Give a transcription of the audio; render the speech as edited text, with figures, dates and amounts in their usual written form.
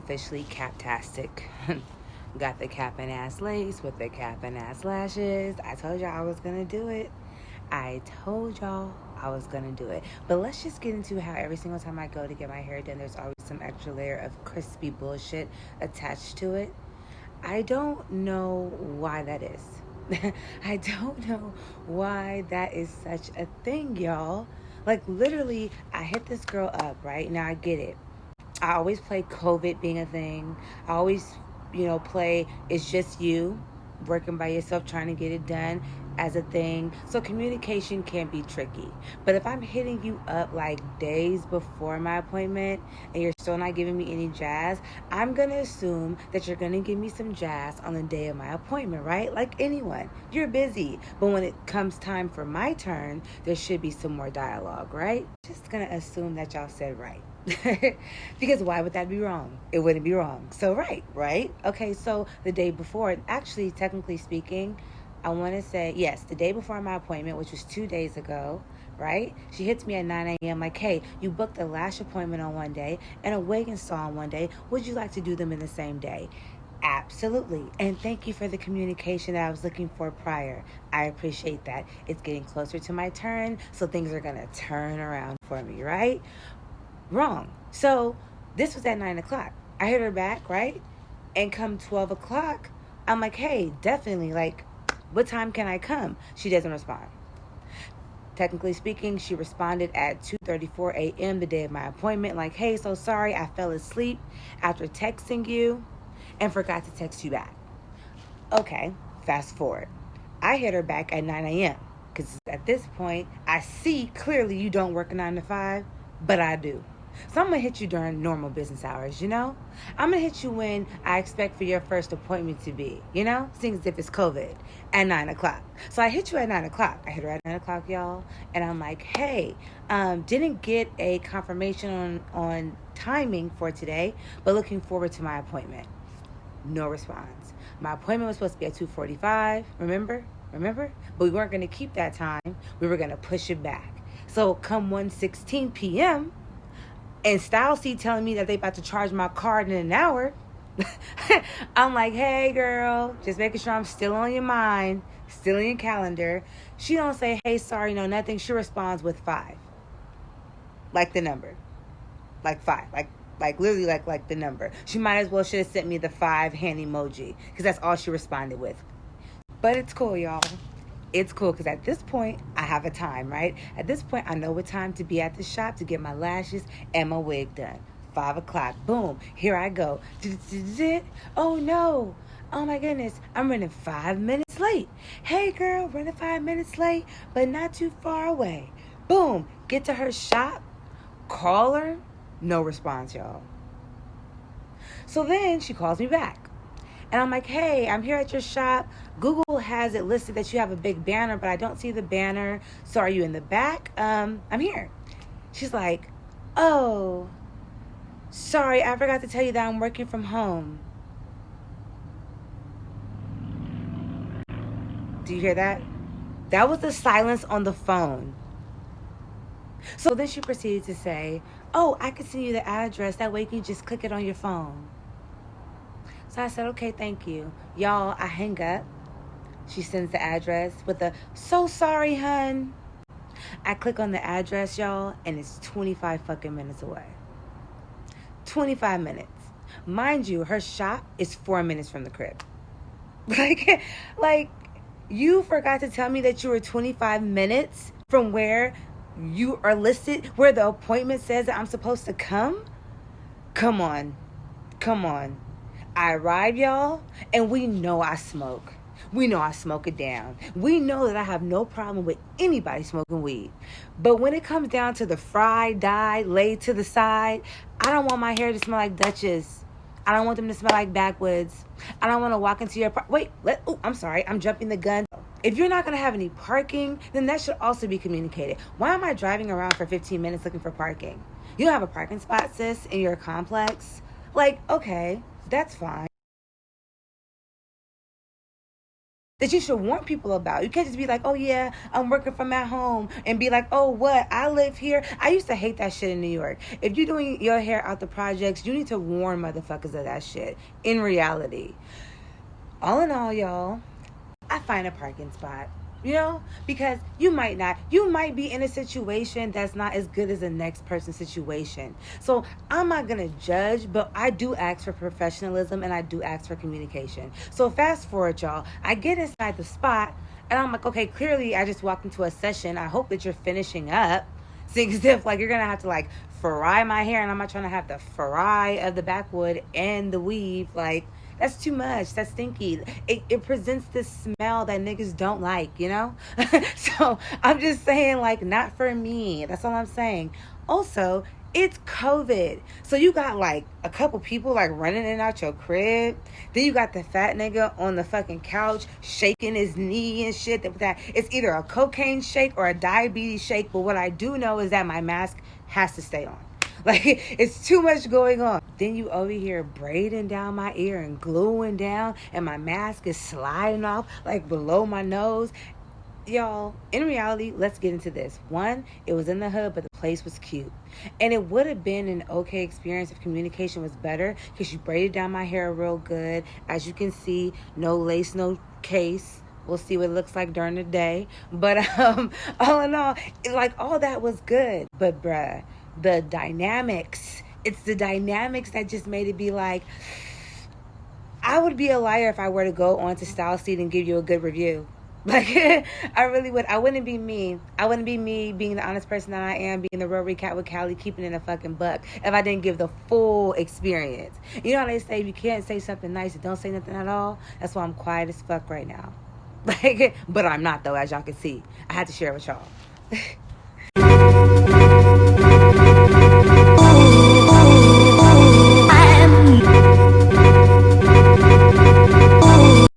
officially captastic. Got the cap and ass lace with the cap and ass lashes. I told y'all I was gonna do it. I told y'all I was gonna do it. But let's just get into how every single time I go to get my hair done, there's always some extra layer of crispy bullshit attached to it. I don't know why that is. I don't know why that is such a thing, y'all. Like, literally, I hit this girl up, right? Now, I get it. I always play COVID being a thing. I always, play it's just you working by yourself trying to get it done as a thing. So communication can be tricky. But if I'm hitting you up like days before my appointment and you're still not giving me any jazz, I'm going to assume that you're going to give me some jazz on the day of my appointment, right? Like anyone. You're busy. But when it comes time for my turn, there should be some more dialogue, right? Just going to assume that y'all said right. Because why would that be wrong? It wouldn't be wrong. So right? Okay, so the day before, actually, technically speaking, I want to say, yes, the day before my appointment, which was 2 days ago, right? She hits me at 9 a.m. like, hey, you booked a lash appointment on one day and a wig install on one day. Would you like to do them in the same day? Absolutely. And thank you for the communication that I was looking for prior. I appreciate that. It's getting closer to my turn, so things are going to turn around for me, right? Wrong. So this was at 9 o'clock. I hit her back, right? And come 12 o'clock, I'm like, hey, definitely, like, what time can I come? She doesn't respond. Technically speaking, she responded at 2:34 a.m. the day of my appointment, like, hey, so sorry, I fell asleep after texting you and forgot to text you back. Okay, fast forward. I hit her back at 9 a.m. because at this point, I see clearly you don't work a 9 to 5, but I do. So I'm going to hit you during normal business hours, I'm going to hit you when I expect for your first appointment to be, seeing as if it's COVID, at 9 o'clock. So I hit you at 9 o'clock. I hit her at 9 o'clock, y'all. And I'm like, hey, didn't get a confirmation on timing for today, but looking forward to my appointment. No response. My appointment was supposed to be at 2:45, remember? But we weren't going to keep that time. We were going to push it back. So come 1:16 p.m., and Style C telling me that they about to charge my card in an hour. I'm like, hey, girl, just making sure I'm still on your mind, still in your calendar. She don't say, hey, sorry, no, nothing. She responds with 5. Like the number. Like 5. Like literally like the number. She might as well should have sent me the 5 hand emoji because that's all she responded with. But it's cool, y'all. It's cool because at this point, I have a time, right? At this point, I know what time to be at the shop to get my lashes and my wig done. 5 o'clock. Boom. Here I go. Oh, no. Oh, my goodness. I'm running 5 minutes late. Hey, girl, running 5 minutes late, but not too far away. Boom. Get to her shop. Call her. No response, y'all. So then she calls me back. And I'm like, hey, I'm here at your shop. Google has it listed that you have a big banner, but I don't see the banner. So are you in the back? I'm here. She's like, oh, sorry, I forgot to tell you that I'm working from home. Do you hear that? That was the silence on the phone. So then she proceeded to say, oh, I can send you the address. That way you can just click it on your phone. So I said, okay, thank you. Y'all, I hang up. She sends the address with a, so sorry, hun. I click on the address, y'all, and it's 25 fucking minutes away. 25 minutes. Mind you, her shop is 4 minutes from the crib. Like, you forgot to tell me that you were 25 minutes from where you are listed, where the appointment says that I'm supposed to come? Come on. I arrive, y'all, and we know I smoke. We know I smoke it down. We know that I have no problem with anybody smoking weed. But when it comes down to the fried, dyed, laid to the side, I don't want my hair to smell like Dutchess. I don't want them to smell like backwoods. I don't want to walk into your... I'm sorry. I'm jumping the gun. If you're not going to have any parking, then that should also be communicated. Why am I driving around for 15 minutes looking for parking? You don't have a parking spot, sis, in your complex? Like, okay, that's fine. that you should warn people about. You can't just be like, oh yeah, I'm working from at home, and be like, oh what, I live here. I used to hate that shit in New York. If you're doing your hair out the projects, you need to warn motherfuckers of that shit in reality. All in all, y'all, I find a parking spot. Because you might be in a situation that's not as good as the next person's situation. So I'm not gonna judge, but I do ask for professionalism and I do ask for communication. So fast forward, y'all, I get inside the spot and I'm like, okay, clearly I just walked into a session. I hope that you're finishing up. Seeing as if like you're gonna have to like fry my hair, and I'm not trying to have the fry of the backwood and the weave. Like, that's too much. That's stinky. It presents this smell that niggas don't like, So I'm just saying, like, not for me. That's all I'm saying. Also, it's COVID. So you got like a couple people like running in and out your crib. Then you got the fat nigga on the fucking couch shaking his knee and shit. That it's either a cocaine shake or a diabetes shake. But what I do know is that my mask has to stay on. Like, it's too much going on. Then you over here braiding down my ear and gluing down, and my mask is sliding off like below my nose. Y'all, in reality, let's get into this. One, it was in the hood, but the place was cute. And it would have been an okay experience if communication was better, because you braided down my hair real good. As you can see, no lace, no case. We'll see what it looks like during the day. But all in all, like, all that was good. But bruh, the dynamics, it's the dynamics that just made it be like, I would be a liar if I were to go on to Style Seed and give you a good review. Like, I really would. I wouldn't be me. I wouldn't be me being the honest person that I am, being the real recap with Callie, keeping it a fucking buck, if I didn't give the full experience. You know how they say, if you can't say something nice, don't say nothing at all? That's why I'm quiet as fuck right now. Like, but I'm not, though, as y'all can see. I had to share it with y'all.